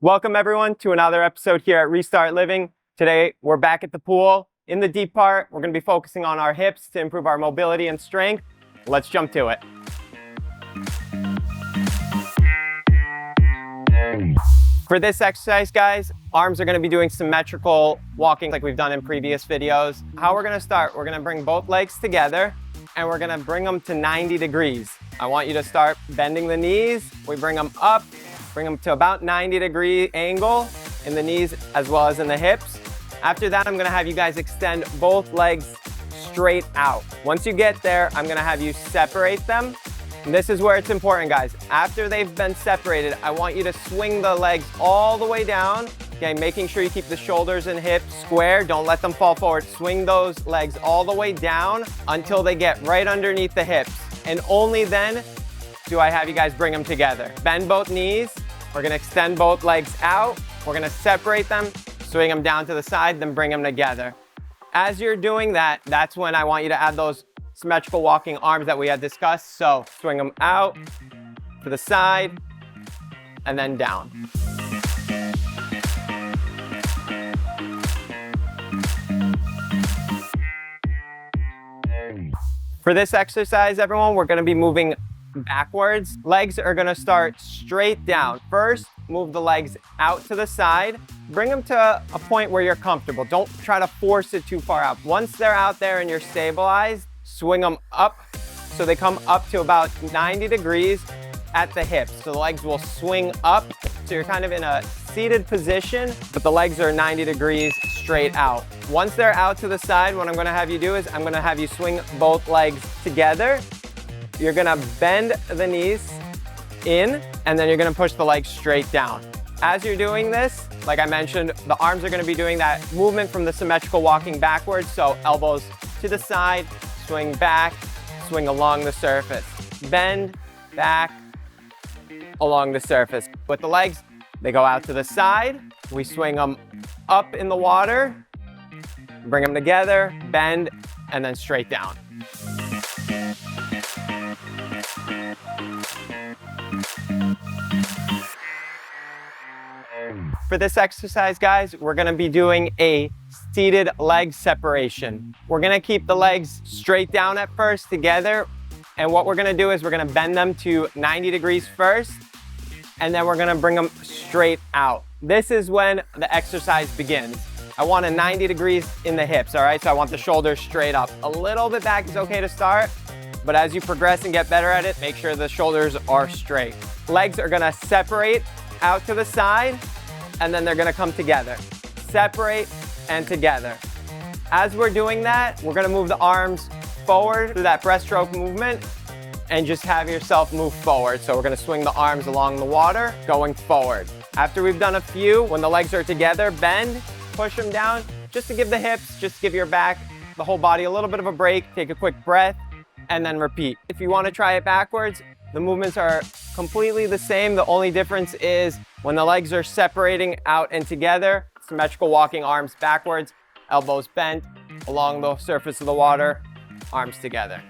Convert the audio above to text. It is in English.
Welcome everyone to another episode here at Restart Living. Today we're back at the pool. In the deep part, we're going to be focusing on our hips to improve our mobility and strength. Let's jump to it. For this exercise, guys, arms are going to be doing symmetrical walking like we've done in previous videos. How we're going to start, we're going to bring both legs together and we're going to bring them to 90 degrees. I want you to start bending the knees. We bring them up. Bring them to about 90-degree angle in the knees as well as in the hips. After that, I'm gonna have you guys extend both legs straight out. Once you get there, I'm gonna have you separate them. And this is where it's important, guys. After they've been separated, I want you to swing the legs all the way down. Okay, making sure you keep the shoulders and hips square. Don't let them fall forward. Swing those legs all the way down until they get right underneath the hips. And only then do I have you guys bring them together. Bend both knees. We're gonna extend both legs out. We're gonna separate them, swing them down to the side, then bring them together. As you're doing that, that's when I want you to add those symmetrical walking arms that we had discussed. So swing them out to the side and then down. For this exercise, everyone, we're gonna be moving backwards. Legs are gonna start straight down. First, move the legs out to the side. Bring them to a point where you're comfortable. Don't try to force it too far out. Once they're out there and you're stabilized, swing them up so they come up to about 90 degrees at the hips. So the legs will swing up. So you're kind of in a seated position, but the legs are 90 degrees straight out. Once they're out to the side, what I'm gonna have you do is I'm gonna have you swing both legs together. You're gonna bend the knees in, and then you're gonna push the legs straight down. As you're doing this, like I mentioned, the arms are gonna be doing that movement from the symmetrical walking backwards. So elbows to the side, swing back, swing along the surface. Bend, back, along the surface. With the legs, they go out to the side. We swing them up in the water, bring them together, bend, and then straight down. For this exercise, guys, we're gonna be doing a seated leg separation. We're gonna keep the legs straight down at first together. And what we're gonna do is we're gonna bend them to 90 degrees first, and then we're gonna bring them straight out. This is when the exercise begins. I want a 90 degrees in the hips, all right? So I want the shoulders straight up. A little bit back is okay to start, but as you progress and get better at it, make sure the shoulders are straight. Legs are gonna separate out to the side, and then they're gonna come together. Separate and together. As we're doing that, we're gonna move the arms forward through that breaststroke movement and just have yourself move forward. So we're gonna swing the arms along the water, going forward. After we've done a few, when the legs are together, bend, push them down, just to give the hips, just give your back, the whole body a little bit of a break, take a quick breath, and then repeat. If you wanna try it backwards, the movements are completely the same. The only difference is when the legs are separating out and together, symmetrical walking arms backwards, elbows bent along the surface of the water, arms together.